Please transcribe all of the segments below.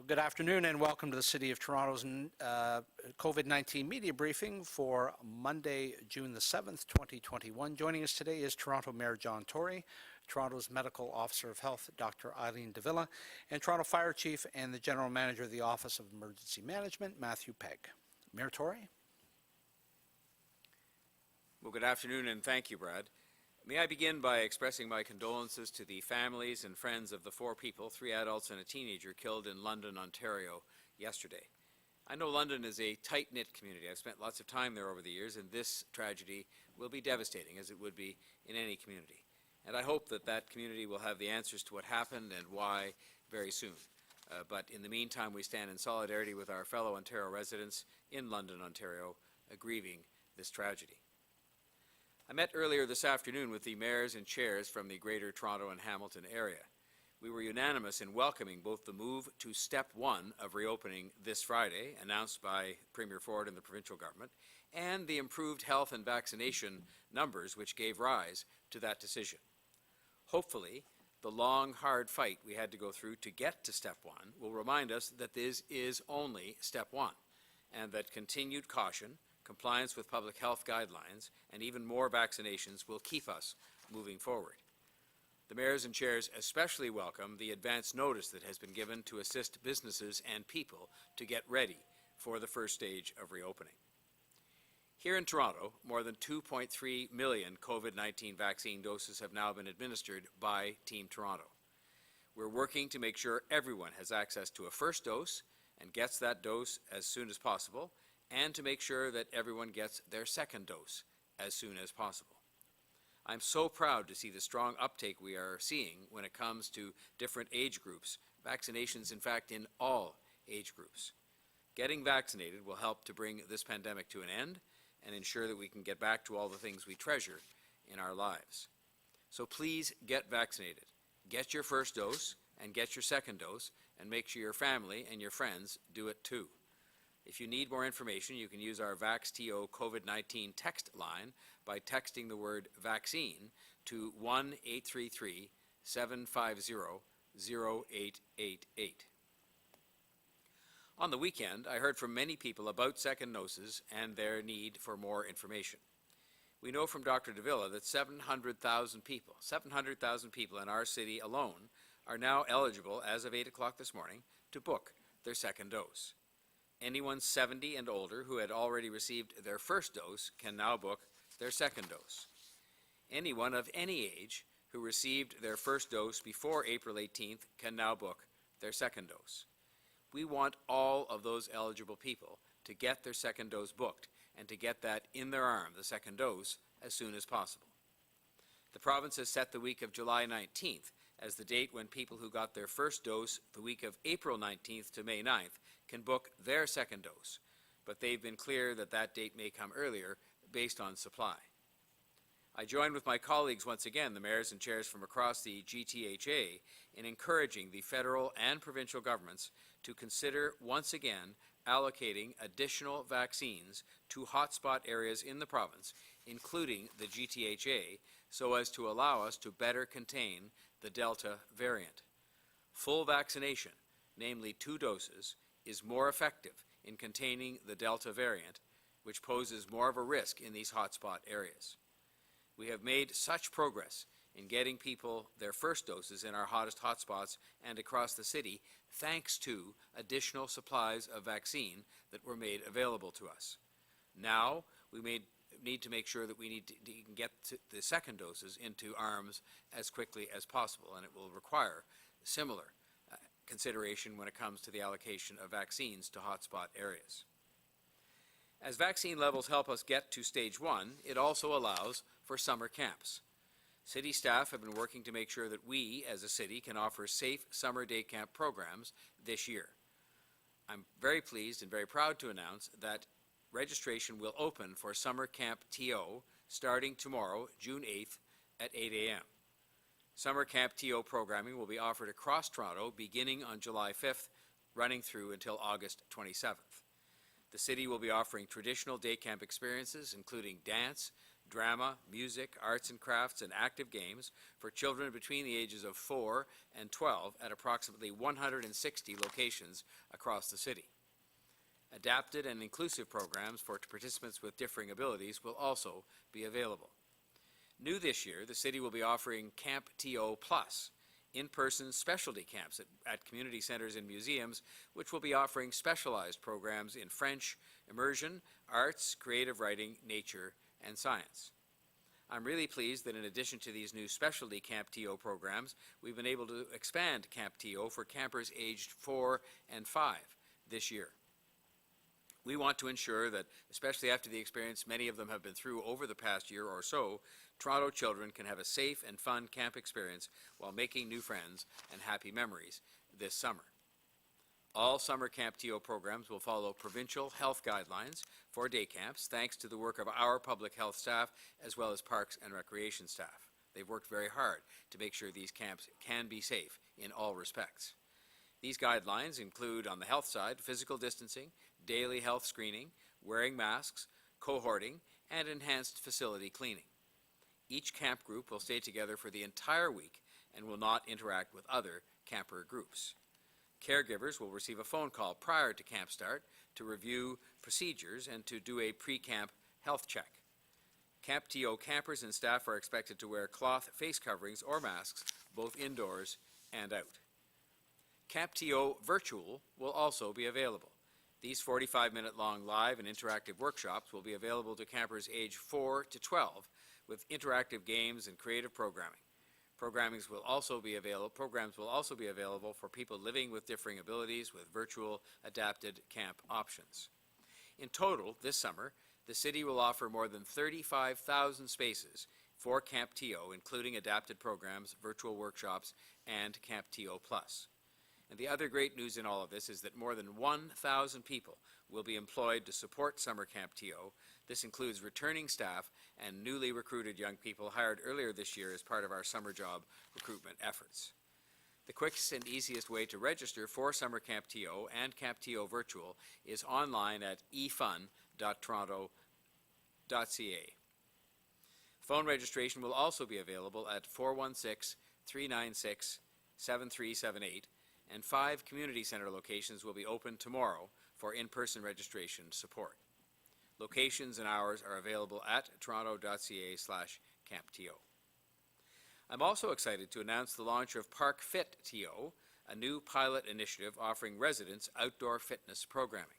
Good afternoon and welcome to the City of Toronto's COVID-19 media briefing for Monday, June the 7th, 2021. Joining us today is Toronto Mayor John Tory, Toronto's Medical Officer of Health, Dr. Eileen and Toronto Fire Chief and the General Manager of the Office of Emergency Management, Matthew Pegg. Mayor Tory? Well, good afternoon and thank you, Brad. May I begin by expressing my condolences to the families and friends of the 4 people, 3 adults and a teenager, killed in London, Ontario yesterday. I know London is a tight-knit community. I've spent lots of time there over the years, and this tragedy will be devastating, as it would be in any community. And I hope that that community will have the answers to what happened and why very soon. But in the meantime, we stand in solidarity with our fellow Ontario residents in London, Ontario, grieving this tragedy. I met earlier this afternoon with the mayors and chairs from the Greater Toronto and Hamilton area. We were unanimous in welcoming both the move to Step 1 of reopening this Friday, announced by Premier Ford and the provincial government, and the improved health and vaccination numbers which gave rise to that decision. Hopefully, the long, hard fight we had to go through to get to Step 1 will remind us that this is only Step 1, and that continued caution, compliance with public health guidelines, and even more vaccinations will keep us moving forward. The mayors and chairs especially welcome the advance notice that has been given to assist businesses and people to get ready for the first stage of reopening. Here in Toronto, more than 2.3 million COVID-19 vaccine doses have now been administered by Team Toronto. We're working to make sure everyone has access to a first dose and gets that dose as soon as possible, and to make sure that everyone gets their second dose as soon as possible. I'm so proud to see the strong uptake we are seeing when it comes to different age groups, vaccinations in fact in all age groups. Getting vaccinated will help to bring this pandemic to an end and ensure that we can get back to all the things we treasure in our lives. So please get vaccinated. Get your first dose and get your second dose, and make sure your family and your friends do it too. If you need more information, you can use our VaxTO COVID-19 text line by texting the word vaccine to 1-833-750-0888. On the weekend, I heard from many people about second doses and their need for more information. We know from Dr. Davila that 700,000 people in our city alone are now eligible, as of 8 o'clock this morning, to book their second dose. Anyone 70 and older who had already received their first dose can now book their second dose. Anyone of any age who received their first dose before April 18th can now book their second dose. We want all of those eligible people to get their second dose booked and to get that in their arm, the second dose, as soon as possible. The province has set the week of July 19th as the date when people who got their first dose the week of April 19th to May 9th can book their second dose, but they've been clear that that date may come earlier based on supply. I join with my colleagues once again, the mayors and chairs from across the GTHA, in encouraging the federal and provincial governments to consider once again allocating additional vaccines to hotspot areas in the province, including the GTHA, so as to allow us to better contain the Delta variant. Full vaccination, namely 2 doses, is more effective in containing the Delta variant, which poses more of a risk in these hotspot areas. We have made such progress in getting people their first doses in our hottest hotspots and across the city, thanks to additional supplies of vaccine that were made available to us. Now, we need to make sure that we can get the second doses into arms as quickly as possible, and it will require similar consideration when it comes to the allocation of vaccines to hotspot areas. As vaccine levels help us get to stage 1, it also allows for summer camps. City staff have been working to make sure that we, as a city, can offer safe summer day camp programs this year. I'm very pleased and very proud to announce that registration will open for Summer Camp TO starting tomorrow, June 8th at 8 a.m. Summer Camp TO programming will be offered across Toronto beginning on July 5th, running through until August 27th. The city will be offering traditional day camp experiences, including dance, drama, music, arts and crafts, and active games for children between the ages of 4 and 12 at approximately 160 locations across the city. Adapted and inclusive programs for participants with differing abilities will also be available. New this year, the city will be offering Camp TO Plus, in-person specialty camps at community centers and museums, which will be offering specialized programs in French, immersion, arts, creative writing, nature, and science. I'm really pleased that in addition to these new specialty Camp TO programs, we've been able to expand Camp TO for campers aged 4 and 5 this year. We want to ensure that, especially after the experience many of them have been through over the past year or so, Toronto children can have a safe and fun camp experience while making new friends and happy memories this summer. All summer Camp TO programs will follow provincial health guidelines for day camps, thanks to the work of our public health staff as well as parks and recreation staff. They've worked very hard to make sure these camps can be safe in all respects. These guidelines include, on the health side, physical distancing, daily health screening, wearing masks, cohorting, and enhanced facility cleaning. Each camp group will stay together for the entire week and will not interact with other camper groups. Caregivers will receive a phone call prior to camp start to review procedures and to do a pre-camp health check. Camp TO campers and staff are expected to wear cloth face coverings or masks both indoors and out. Camp TO Virtual will also be available. These 45-minute long live and interactive workshops will be available to campers age 4 to 12 with interactive games and creative programming. Programs will also be available for people living with differing abilities with virtual adapted camp options. In total, this summer, the city will offer more than 35,000 spaces for Camp TO, including adapted programs, virtual workshops, and Camp TO Plus. And the other great news in all of this is that more than 1,000 people will be employed to support Summer Camp TO. This includes returning staff and newly recruited young people hired earlier this year as part of our summer job recruitment efforts. The quickest and easiest way to register for Summer Camp TO and Camp TO Virtual is online at efun.toronto.ca. Phone registration will also be available at 416-396-7378, and 5 community center locations will be open tomorrow for in-person registration support. Locations and hours are available at toronto.ca/CampTO. I'm also excited to announce the launch of Park Fit TO, a new pilot initiative offering residents outdoor fitness programming.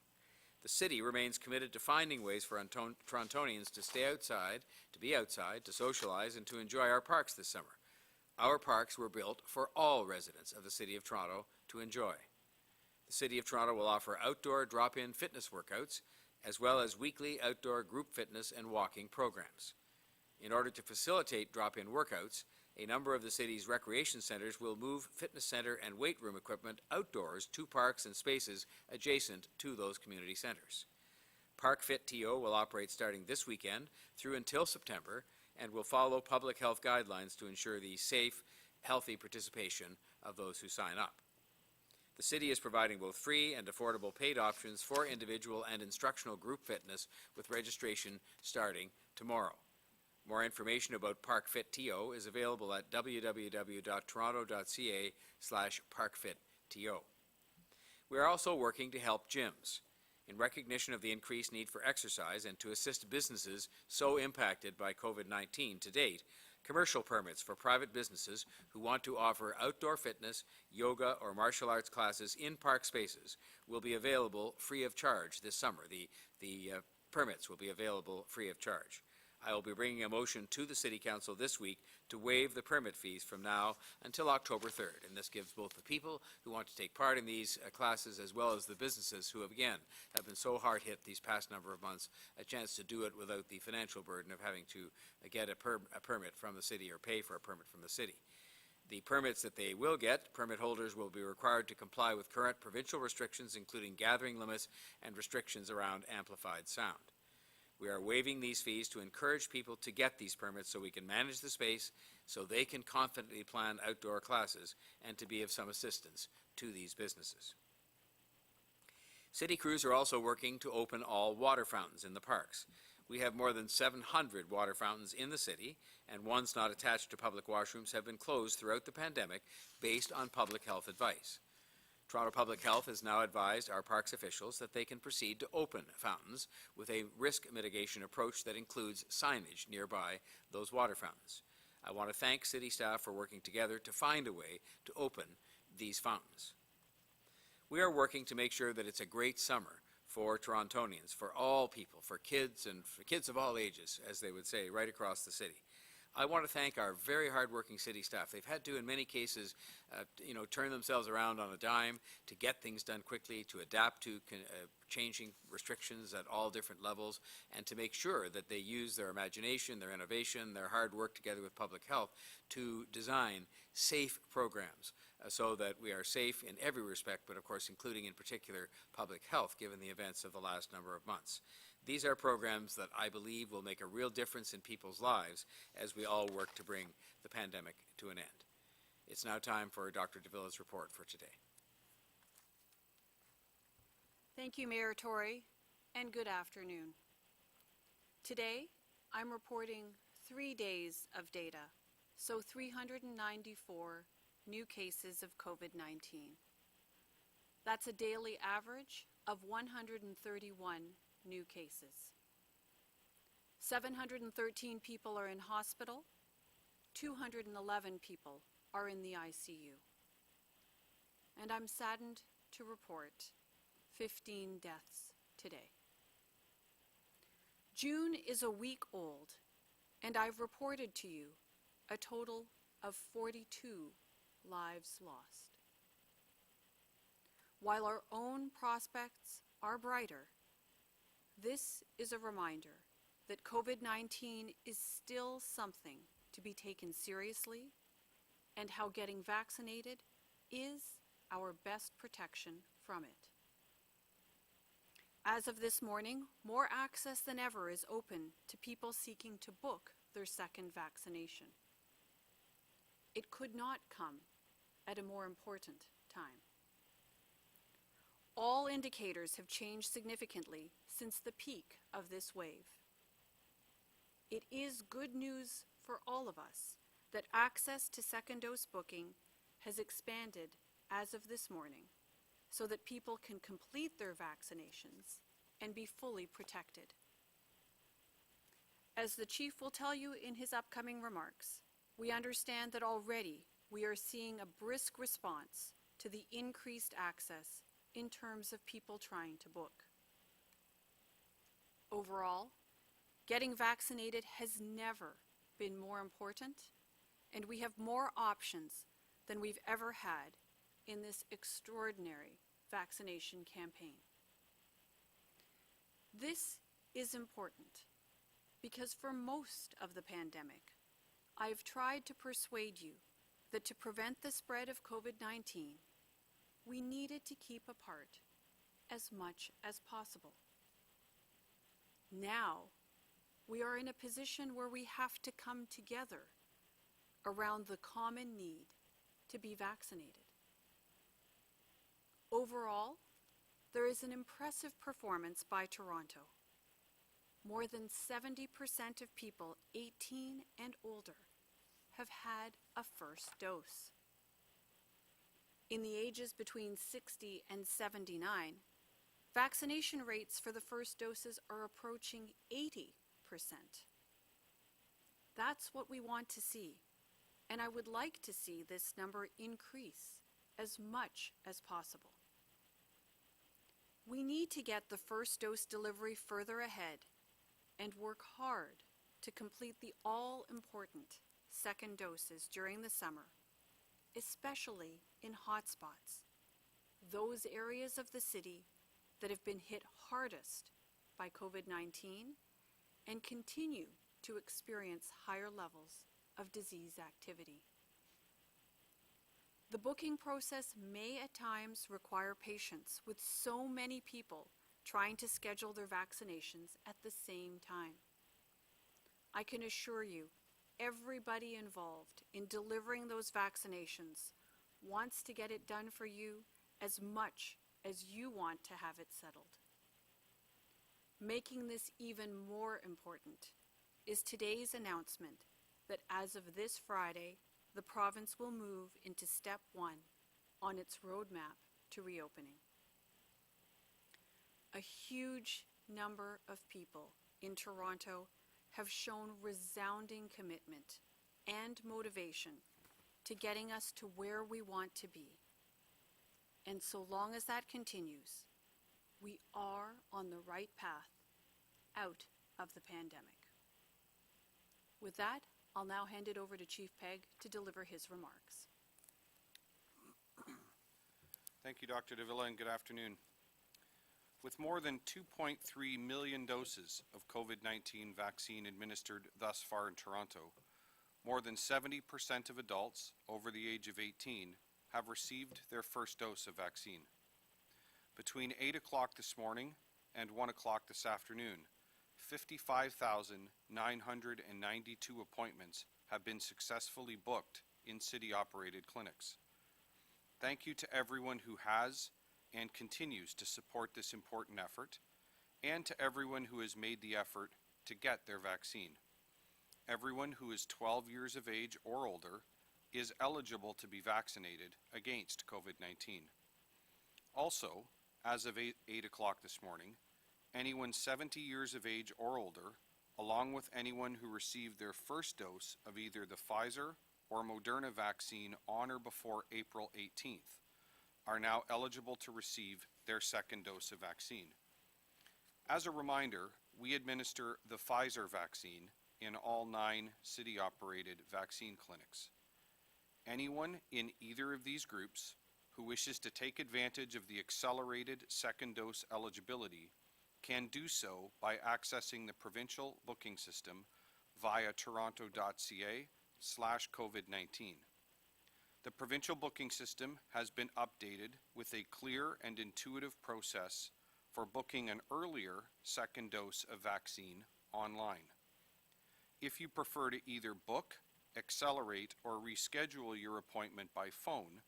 The city remains committed to finding ways for Torontonians to stay outside, to be outside, to socialize, and to enjoy our parks this summer. Our parks were built for all residents of the City of Toronto to enjoy. The City of Toronto will offer outdoor drop-in fitness workouts, as well as weekly outdoor group fitness and walking programs. In order to facilitate drop-in workouts, a number of the city's recreation centers will move fitness center and weight room equipment outdoors to parks and spaces adjacent to those community centers. Park Fit TO will operate starting this weekend through until September and will follow public health guidelines to ensure the safe, healthy participation of those who sign up. The city is providing both free and affordable paid options for individual and instructional group fitness with registration starting tomorrow. More information about Park Fit TO is available at www.toronto.ca/parkfitto. We are also working to help gyms. In recognition of the increased need for exercise and to assist businesses so impacted by COVID-19 to date, commercial permits for private businesses who want to offer outdoor fitness, yoga, or martial arts classes in park spaces will be available free of charge this summer. The permits will be available free of charge. I will be bringing a motion to the City Council this week to waive the permit fees from now until October 3rd. And this gives both the people who want to take part in these classes as well as the businesses who have been so hard hit these past number of months a chance to do it without the financial burden of having to get a permit from the city or pay for a permit from the city. The permits that they will get, permit holders will be required to comply with current provincial restrictions, including gathering limits and restrictions around amplified sound. We are waiving these fees to encourage people to get these permits so we can manage the space so they can confidently plan outdoor classes and to be of some assistance to these businesses. City crews are also working to open all water fountains in the parks. We have more than 700 water fountains in the city, and ones not attached to public washrooms have been closed throughout the pandemic based on public health advice. Toronto Public Health has now advised our parks officials that they can proceed to open fountains with a risk mitigation approach that includes signage nearby those water fountains. I want to thank city staff for working together to find a way to open these fountains. We are working to make sure that it's a great summer for Torontonians, for all people, for kids and for kids of all ages, as they would say, right across the city. I want to thank our very hardworking city staff. They've had to, in many cases, turn themselves around on a dime to get things done quickly, to adapt to changing restrictions at all different levels, and to make sure that they use their imagination, their innovation, their hard work together with public health to design safe programs so that we are safe in every respect, but of course including in particular public health given the events of the last number of months. These are programs that I believe will make a real difference in people's lives as we all work to bring the pandemic to an end. It's now time for Dr. Davila's report for today. Thank you, Mayor Tory, and good afternoon. Today, I'm reporting 3 days of data, so 394 new cases of COVID-19. That's a daily average of 131 new cases. 713 people are in hospital, 211 people are in the ICU. And I'm saddened to report 15 deaths today. June is a week old, and I've reported to you a total of 42 lives lost. While our own prospects are brighter, this is a reminder that COVID-19 is still something to be taken seriously, and how getting vaccinated is our best protection from it. As of this morning, more access than ever is open to people seeking to book their second vaccination. It could not come at a more important time. All indicators have changed significantly since the peak of this wave. It is good news for all of us that access to second dose booking has expanded as of this morning so that people can complete their vaccinations and be fully protected. As the Chief will tell you in his upcoming remarks, we understand that already we are seeing a brisk response to the increased access in terms of people trying to book. Overall, getting vaccinated has never been more important, and we have more options than we've ever had in this extraordinary vaccination campaign. This is important because for most of the pandemic, I've tried to persuade you that to prevent the spread of COVID-19, we needed to keep apart as much as possible. Now, we are in a position where we have to come together around the common need to be vaccinated. Overall, there is an impressive performance by Toronto. More than 70% of people 18 and older have had a first dose. In the ages between 60 and 79, vaccination rates for the first doses are approaching 80%. That's what we want to see, and I would like to see this number increase as much as possible. We need to get the first dose delivery further ahead and work hard to complete the all-important second doses during the summer, especially in hotspots, those areas of the city that have been hit hardest by COVID-19 and continue to experience higher levels of disease activity. The booking process may at times require patience with so many people trying to schedule their vaccinations at the same time. I can assure you, everybody involved in delivering those vaccinations wants to get it done for you as much as you want to have it settled. Making this even more important is today's announcement that as of this Friday, the province will move into Step 1 on its roadmap to reopening. A huge number of people in Toronto have shown resounding commitment and motivation to getting us to where we want to be. And so long as that continues, we are on the right path out of the pandemic. With that, I'll now hand it over to Chief Pegg to deliver his remarks. Thank you, Dr. Davila, and good afternoon. With more than 2.3 million doses of COVID-19 vaccine administered thus far in Toronto, more than 70% of adults over the age of 18 have received their first dose of vaccine. Between 8 o'clock this morning and 1 o'clock this afternoon, 55,992 appointments have been successfully booked in city-operated clinics. Thank you to everyone who has and continues to support this important effort, and to everyone who has made the effort to get their vaccine. Everyone who is 12 years of age or older is eligible to be vaccinated against COVID-19. Also, as of 8 o'clock this morning, anyone 70 years of age or older, along with anyone who received their first dose of either the Pfizer or Moderna vaccine on or before April 18th, are now eligible to receive their second dose of vaccine. As a reminder, we administer the Pfizer vaccine in all 9 city-operated vaccine clinics. Anyone in either of these groups who wishes to take advantage of the accelerated second dose eligibility can do so by accessing the provincial booking system via toronto.ca/COVID-19. The provincial booking system has been updated with a clear and intuitive process for booking an earlier second dose of vaccine online. If you prefer to either book, accelerate, or reschedule your appointment by phone,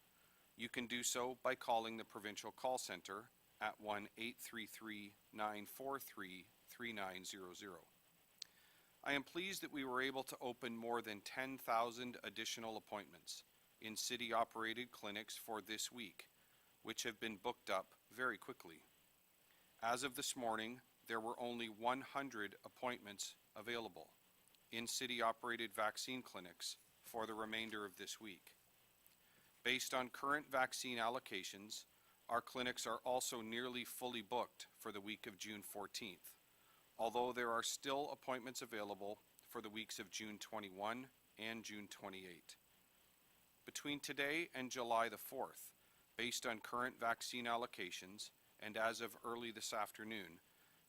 you can do so by calling the provincial call center at 1-833-943-3900. I am pleased that we were able to open more than 10,000 additional appointments in city-operated clinics for this week, which have been booked up very quickly. As of this morning, there were only 100 appointments available in city-operated vaccine clinics for the remainder of this week. Based on current vaccine allocations, our clinics are also nearly fully booked for the week of June 14th, although there are still appointments available for the weeks of June 21 and June 28. Between today and July the 4th, based on current vaccine allocations, and as of early this afternoon,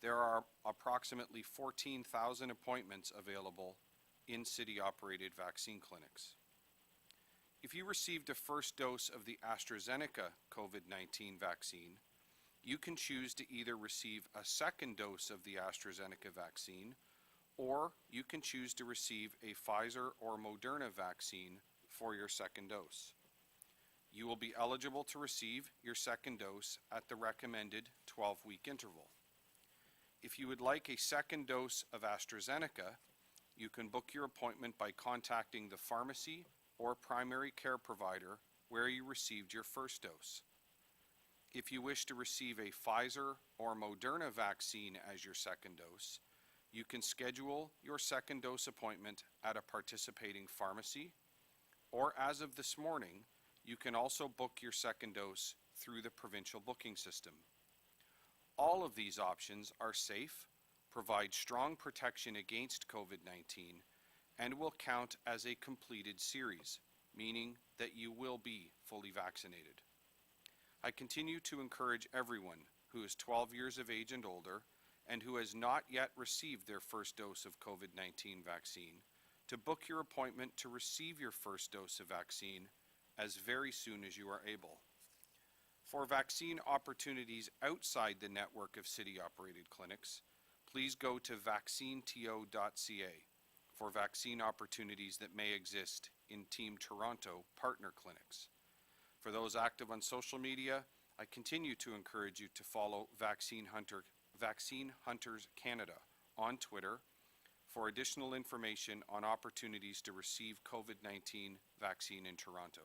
there are approximately 14,000 appointments available in city-operated vaccine clinics. If you received a first dose of the AstraZeneca COVID-19 vaccine, you can choose to either receive a second dose of the AstraZeneca vaccine, or you can choose to receive a Pfizer or Moderna vaccine for your second dose. You will be eligible to receive your second dose at the recommended 12-week interval. If you would like a second dose of AstraZeneca, you can book your appointment by contacting the pharmacy or primary care provider where you received your first dose. If you wish to receive a Pfizer or Moderna vaccine as your second dose, you can schedule your second dose appointment at a participating pharmacy, or as of this morning, you can also book your second dose through the provincial booking system. All of these options are safe, provide strong protection against COVID-19, and will count as a completed series, meaning that you will be fully vaccinated. I continue to encourage everyone who is 12 years of age and older and who has not yet received their first dose of COVID-19 vaccine to book your appointment to receive your first dose of vaccine as very soon as you are able. For vaccine opportunities outside the network of city-operated clinics, please go to vaccineto.ca for vaccine opportunities that may exist in Team Toronto partner clinics. For those active on social media, I continue to encourage you to follow Vaccine Hunter Vaccine Hunters Canada on Twitter for additional information on opportunities to receive COVID-19 vaccine in Toronto.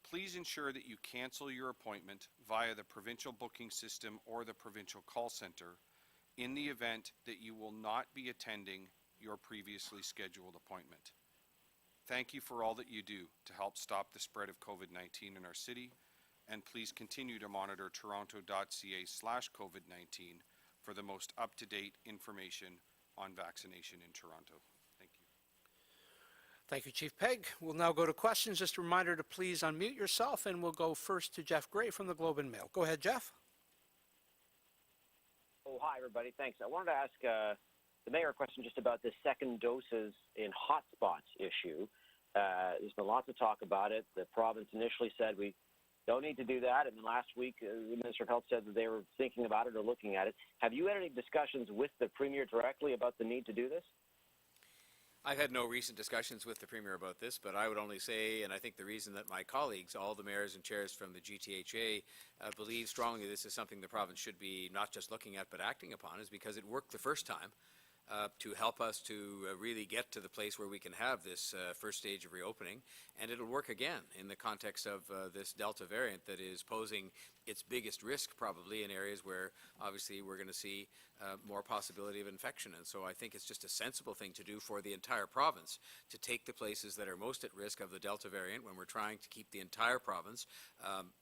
Please ensure that you cancel your appointment via the provincial booking system or the provincial call center in the event that you will not be attending your previously scheduled appointment. Thank you for all that you do to help stop the spread of COVID-19 in our city, and please continue to monitor toronto.ca/COVID-19 for the most up-to-date information on vaccination in Toronto. Thank you. Thank you, Chief Pegg. We'll now go to questions. Just a reminder to please unmute yourself, and we'll go first to Jeff Gray from the Globe and Mail. Go ahead, Jeff. Oh, hi, everybody. Thanks. I wanted to ask the mayor a question just about the second doses in hotspots issue. There's been lots of talk about it. The province initially said we don't need to do that, and then last week the Minister of Health said that they were thinking about it or looking at it. Have you had any discussions with the Premier directly about the need to do this? I've had no recent discussions with the Premier about this, but I would only say, and I think the reason that my colleagues, all the mayors and chairs from the GTHA, believe strongly this is something the province should be not just looking at but acting upon is because it worked the first time to help us to really get to the place where we can have this first stage of reopening, and it'll work again in the context of this Delta variant that is posing its biggest risk probably in areas where obviously we're going to see more possibility of infection. And so I think it's just a sensible thing to do for the entire province to take the places that are most at risk of the Delta variant when we're trying to keep the entire province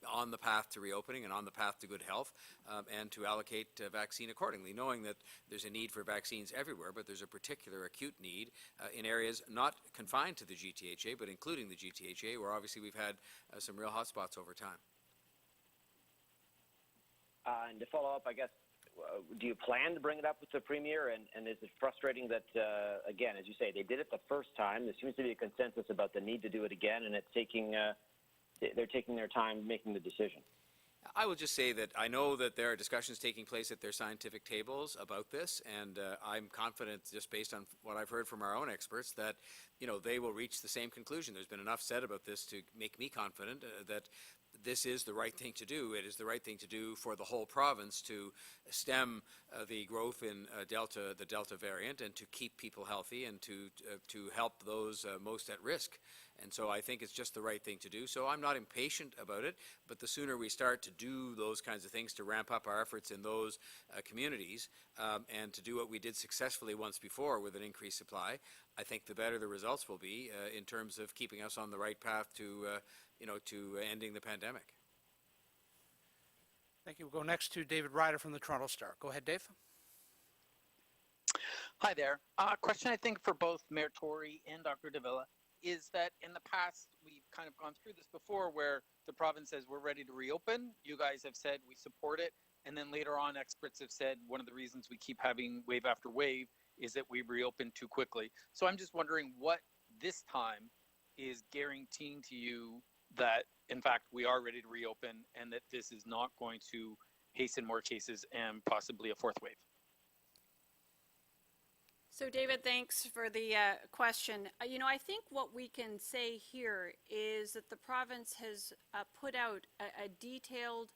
on the path to reopening and on the path to good health, and to allocate vaccine accordingly, knowing that there's a need for vaccines everywhere, but there's a particular acute need in areas not confined to the GTHA, but including the GTHA, where obviously we've had some real hotspots over time. And to follow up, I guess, do you plan to bring it up with the Premier? And is it frustrating that, again, as you say, they did it the first time. There seems to be a consensus about the need to do it again, and it's taking, they're taking their time making the decision. I will just say that I know that there are discussions taking place at their scientific tables about this, and I'm confident, just based on what I've heard from our own experts, that they will reach the same conclusion. There's been enough said about this to make me confident that this is the right thing to do. It is the right thing to do for the whole province to stem the growth in the Delta variant, and to keep people healthy and to help those most at risk. And so I think it's just the right thing to do. So I'm not impatient about it, but the sooner we start to do those kinds of things to ramp up our efforts in those communities, and to do what we did successfully once before with an increased supply, I think the better the results will be in terms of keeping us on the right path to ending the pandemic. Thank you. We'll go next to David Ryder from the Toronto Star. Go ahead, Dave. Hi there. Question, I think, for both Mayor Tory and Dr. Davila is that in the past, we've kind of gone through this before where the province says we're ready to reopen. You guys have said we support it. And then later on, experts have said one of the reasons we keep having wave after wave is that we reopen too quickly. So I'm just wondering what this time is guaranteeing to you that, in fact, we are ready to reopen and that this is not going to hasten more cases and possibly a fourth wave. So, David, thanks for the question. I think what we can say here is that the province has put out a detailed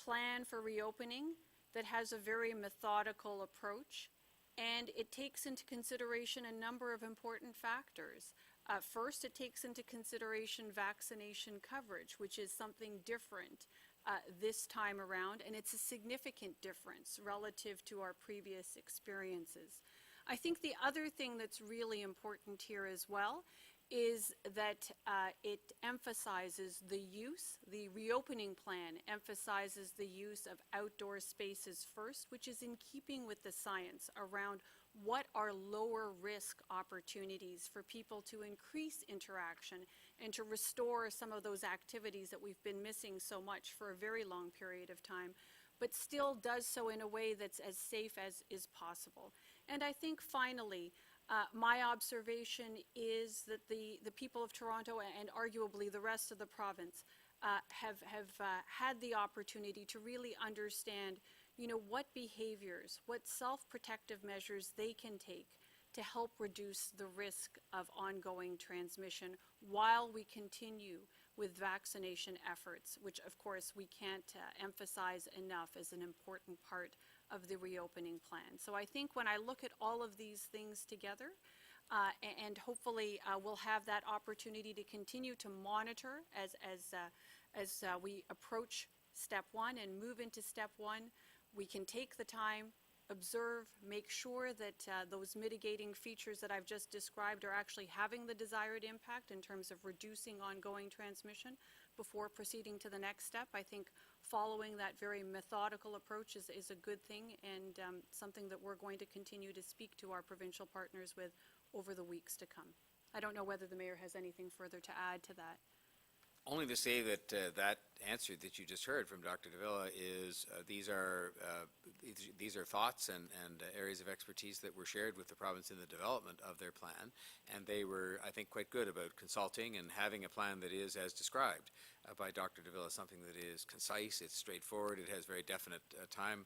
plan for reopening that has a very methodical approach, and it takes into consideration a number of important factors. First, it takes into consideration vaccination coverage, which is something different this time around, and it's a significant difference relative to our previous experiences. I think the other thing that's really important here as well is that it emphasizes the reopening plan emphasizes the use of outdoor spaces first, which is in keeping with the science around what are lower risk opportunities for people to increase interaction and to restore some of those activities that we've been missing so much for a very long period of time, but still does so in a way that's as safe as is possible. And I think finally, my observation is that the people of Toronto and arguably the rest of the province have had the opportunity to really understand, what behaviors, what self-protective measures they can take to help reduce the risk of ongoing transmission while we continue with vaccination efforts, which of course we can't emphasize enough as an important part of the reopening plan. So I think when I look at all of these things together, and hopefully we'll have that opportunity to continue to monitor as we approach step one and move into step one. We can take the time, observe, make sure that those mitigating features that I've just described are actually having the desired impact in terms of reducing ongoing transmission before proceeding to the next step. I think following that very methodical approach is a good thing, and something that we're going to continue to speak to our provincial partners with over the weeks to come. I don't know whether the Mayor has anything further to add to that. Only to say that that answer that you just heard from Dr. Davila is these are thoughts and areas of expertise that were shared with the province in the development of their plan, and they were, I think, quite good about consulting and having a plan that is as described by Dr. Davila, something that is concise, it's straightforward, it has very definite time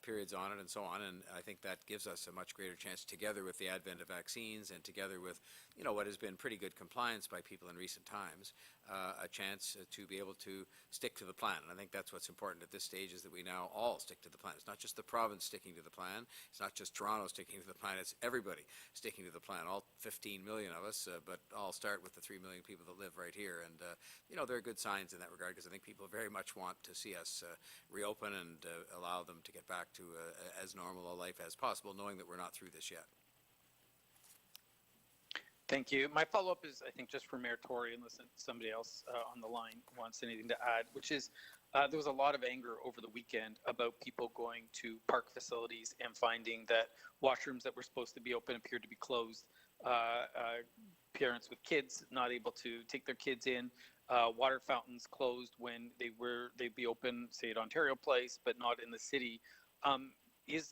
periods on it, and so on. And I think that gives us a much greater chance, together with the advent of vaccines and together with, you know, what has been pretty good compliance by people in recent times, a chance to be able to stick to the plan. And I think that's what's important at this stage, is that we now all stick to the plan. It's not just the province sticking to the plan. It's not just Toronto sticking to the plan. It's everybody sticking to the plan, all 15 million of us, but I'll start with the 3 million people that live right here. And, you know, there are good signs in that regard, because I think people very much want to see us reopen and allow them to get back to as normal a life as possible, knowing that we're not through this yet. Thank you. My follow-up is, I think, just for Mayor Tory, unless somebody else on the line wants anything to add, which is there was a lot of anger over the weekend about people going to park facilities and finding that washrooms that were supposed to be open appeared to be closed. Parents with kids not able to take their kids in. Water fountains closed when they'd be open, say at Ontario Place, but not in the city.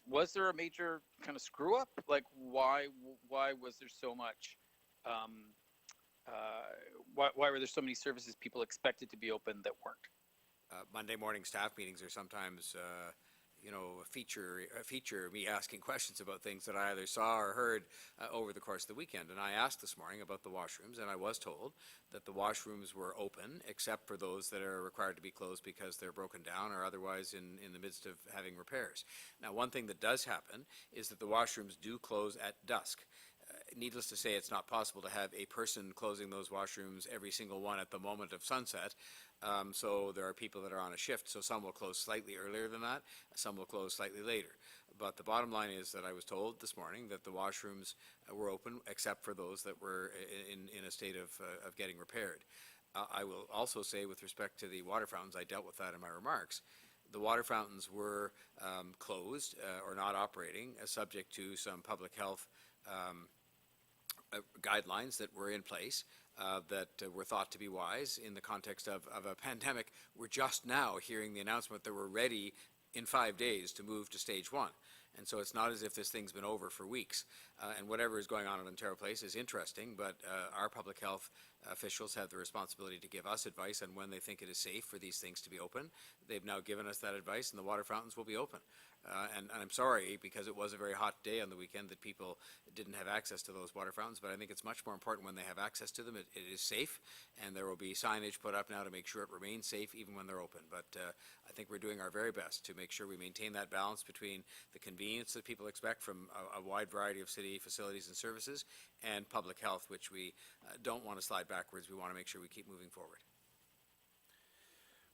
Was there a major kind of screw up? Like, why was there so much? Why were there so many services people expected to be open that weren't? Monday morning staff meetings are sometimes, you know, a feature me asking questions about things that I either saw or heard over the course of the weekend. And I asked this morning about the washrooms, and I was told that the washrooms were open, except for those that are required to be closed because they're broken down or otherwise in the midst of having repairs. Now, one thing that does happen is that the washrooms do close at dusk. Needless to say, it's not possible to have a person closing those washrooms, every single one, at the moment of sunset. So there are people that are on a shift, so some will close slightly earlier than that, some will close slightly later. But the bottom line is that I was told this morning that the washrooms were open, except for those that were in a state of getting repaired. I will also say, with respect to the water fountains, I dealt with that in my remarks. The water fountains were closed or not operating, subject to some public health guidelines that were in place that were thought to be wise in the context of a pandemic. We're just now hearing the announcement that we're ready in 5 days to move to stage one. And so it's not as if this thing's been over for weeks. And whatever is going on at Ontario Place is interesting, but our public health officials have the responsibility to give us advice on when they think it is safe for these things to be open. They've now given us that advice, and the water fountains will be open. And I'm sorry, because it was a very hot day on the weekend, that people didn't have access to those water fountains, but I think it's much more important when they have access to them. It is safe, and there will be signage put up now to make sure it remains safe even when they're open. But I think we're doing our very best to make sure we maintain that balance between the convenience that people expect from a wide variety of city facilities and services and public health, which we don't want to slide backwards. We want to make sure we keep moving forward.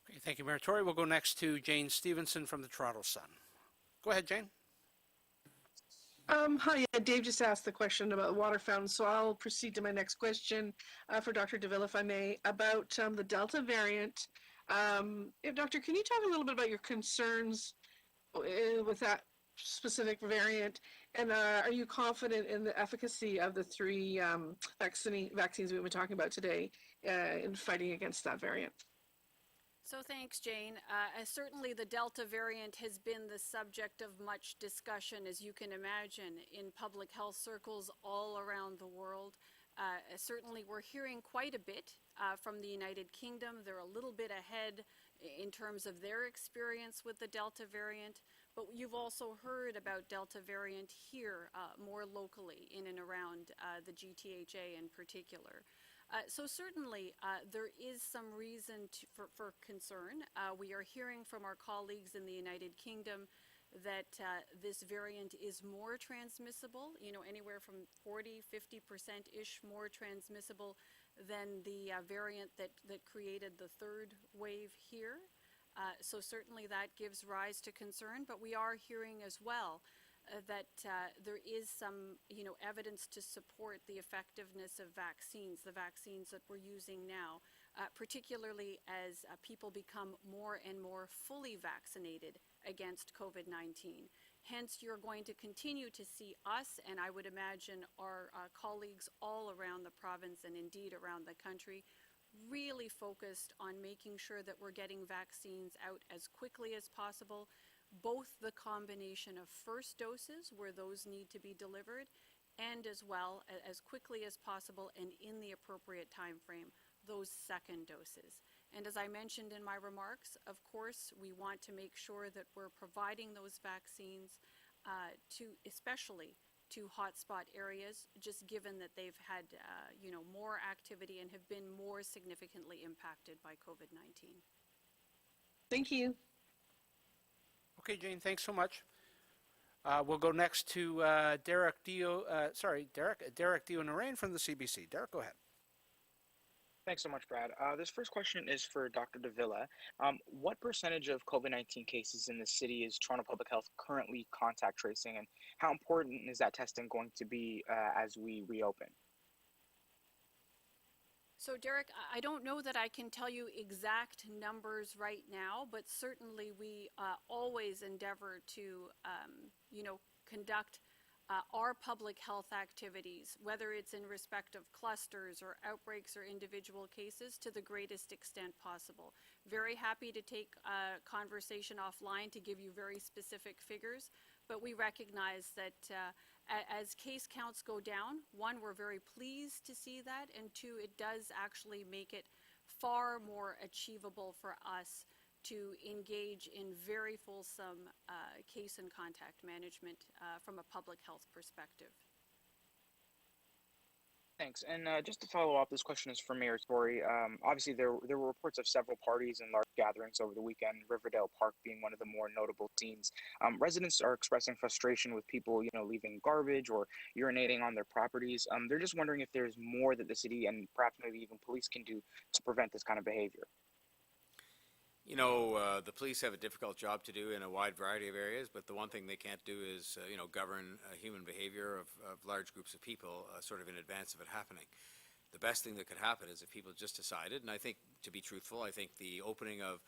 Okay, thank you, Mayor Tory. We'll go next to Jane Stevenson from the Toronto Sun. Go ahead, Jane. Hi, Dave just asked the question about water fountains, so I'll proceed to my next question for Dr. DeVille, if I may, about the Delta variant. Doctor, can you talk a little bit about your concerns with that specific variant, and are you confident in the efficacy of the three vaccines we've been talking about today in fighting against that variant? So thanks, Jane. Certainly the Delta variant has been the subject of much discussion, as you can imagine, in public health circles all around the world. Certainly we're hearing quite a bit from the United Kingdom. They're a little bit ahead in terms of their experience with the Delta variant, but you've also heard about Delta variant here more locally in and around the GTHA in particular. So certainly there is some reason for concern. We are hearing from our colleagues in the United Kingdom that this variant is more transmissible, anywhere from 40, 50%-ish more transmissible than the variant that created the third wave here. So certainly that gives rise to concern, but we are hearing as well that there is some, evidence to support the effectiveness of vaccines, the vaccines that we're using now, particularly as people become more and more fully vaccinated against COVID-19. Hence, you're going to continue to see us, and I would imagine our colleagues all around the province and indeed around the country, really focused on making sure that we're getting vaccines out as quickly as possible, both the combination of first doses where those need to be delivered, and as well as quickly as possible and in the appropriate time frame, those second doses. And as I mentioned in my remarks, of course, we want to make sure that we're providing those vaccines especially to hotspot areas, just given that they've had, more activity and have been more significantly impacted by COVID-19. Thank you. Okay, Jane, thanks so much. We'll go next to Derek Dio-Narain from the CBC. Derek, go ahead. Thanks so much, Brad. This first question is for Dr. Davila. What percentage of COVID-19 cases in the city is Toronto Public Health currently contact tracing, and how important is that testing going to be as we reopen? So Derek, I don't know that I can tell you exact numbers right now, but certainly we always endeavor to, conduct our public health activities, whether it's in respect of clusters or outbreaks or individual cases, to the greatest extent possible. Very happy to take a conversation offline to give you very specific figures, but we recognize that as case counts go down, one, we're very pleased to see that, and two, it does actually make it far more achievable for us to engage in very fulsome case and contact management from a public health perspective. Thanks. And just to follow up, this question is for Mayor Tory. Obviously, there were reports of several parties and large gatherings over the weekend, Riverdale Park being one of the more notable scenes. Residents are expressing frustration with people, leaving garbage or urinating on their properties. They're just wondering if there's more that the city and perhaps maybe even police can do to prevent this kind of behavior. The police have a difficult job to do in a wide variety of areas, but the one thing they can't do is, govern human behavior of large groups of people sort of in advance of it happening. The best thing that could happen is if people just decided, and I think, to be truthful, I think the opening of,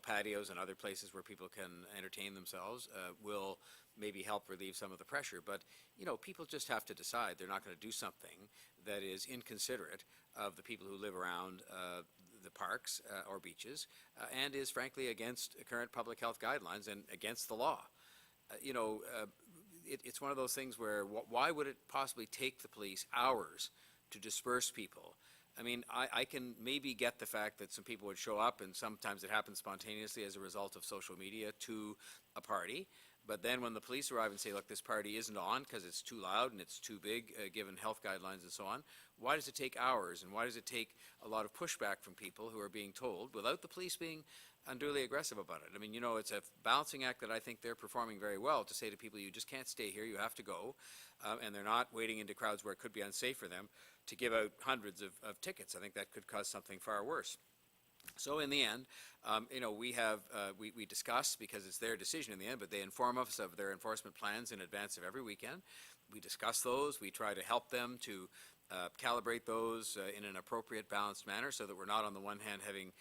patios and other places where people can entertain themselves will maybe help relieve some of the pressure. But, people just have to decide they're not going to do something that is inconsiderate of the people who live around the parks or beaches, and is frankly against current public health guidelines and against the law. It's one of those things where why would it possibly take the police hours to disperse people? I mean, I can maybe get the fact that some people would show up, and sometimes it happens spontaneously as a result of social media, to a party. But then when the police arrive and say, look, this party isn't on because it's too loud and it's too big given health guidelines and so on, why does it take hours, and why does it take a lot of pushback from people who are being told without the police being unduly aggressive about it? I mean, it's a balancing act that I think they're performing very well, to say to people, you just can't stay here, you have to go, and they're not wading into crowds where it could be unsafe for them to give out hundreds of tickets. I think that could cause something far worse. So in the end, we discuss, because it's their decision in the end, but they inform us of their enforcement plans in advance of every weekend. We discuss those. We try to help them to calibrate those in an appropriate, balanced manner, so that we're not on the one hand having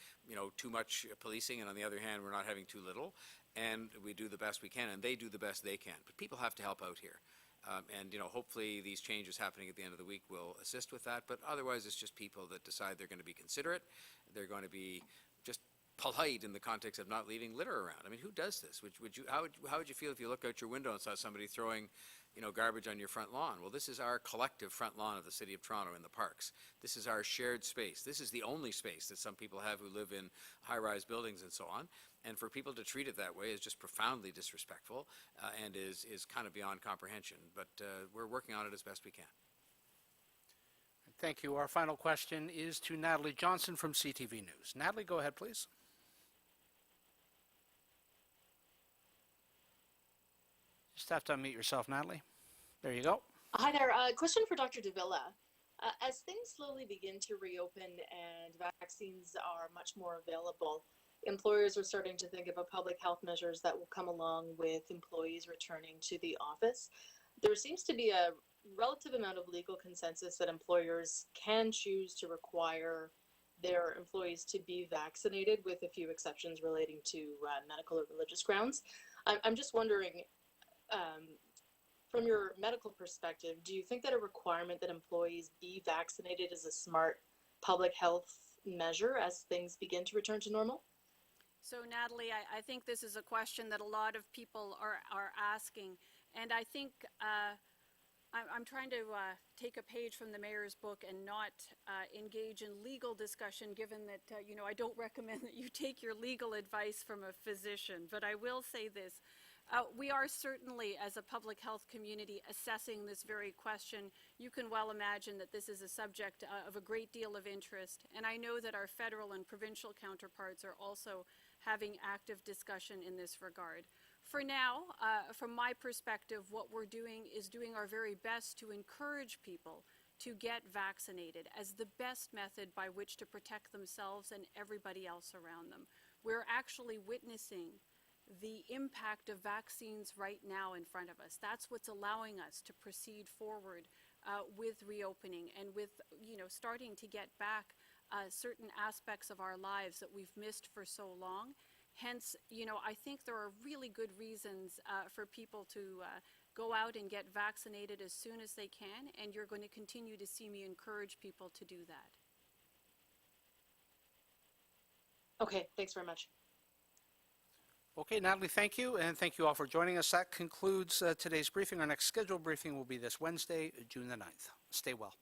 too much policing, and on the other hand we're not having too little. And we do the best we can, and they do the best they can. But people have to help out here. And hopefully these changes happening at the end of the week will assist with that. But otherwise, it's just people that decide they're going to be considerate. They're going to be just polite in the context of not leaving litter around. I mean, who does this? How would you feel if you looked out your window and saw somebody throwing, garbage on your front lawn? Well, this is our collective front lawn of the City of Toronto in the parks. This is our shared space. This is the only space that some people have who live in high-rise buildings and so on. And for people to treat it that way is just profoundly disrespectful and is kind of beyond comprehension. But we're working on it as best we can. Thank you. Our final question is to Natalie Johnson from CTV News. Natalie, go ahead, please. Just have to unmute yourself, Natalie. There you go. Hi there. Question for Dr. Davila. As things slowly begin to reopen and vaccines are much more available, employers are starting to think about public health measures that will come along with employees returning to the office. There seems to be a relative amount of legal consensus that employers can choose to require their employees to be vaccinated, with a few exceptions relating to medical or religious grounds. I'm just wondering, from your medical perspective, do you think that a requirement that employees be vaccinated is a smart public health measure as things begin to return to normal? So Natalie, I think this is a question that a lot of people are asking, and I think I'm trying to take a page from the mayor's book and not engage in legal discussion, given that, I don't recommend that you take your legal advice from a physician. But I will say this. We are certainly, as a public health community, assessing this very question. You can well imagine that this is a subject of a great deal of interest. And I know that our federal and provincial counterparts are also having active discussion in this regard. For now, from my perspective, what we're doing is doing our very best to encourage people to get vaccinated as the best method by which to protect themselves and everybody else around them. We're actually witnessing the impact of vaccines right now in front of us. That's what's allowing us to proceed forward with reopening and with, starting to get back certain aspects of our lives that we've missed for so long. Hence, I think there are really good reasons for people to go out and get vaccinated as soon as they can, and you're going to continue to see me encourage people to do that. Okay, thanks very much. Okay, Natalie, thank you, and thank you all for joining us. That concludes today's briefing. Our next scheduled briefing will be this Wednesday, June the 9th. Stay well.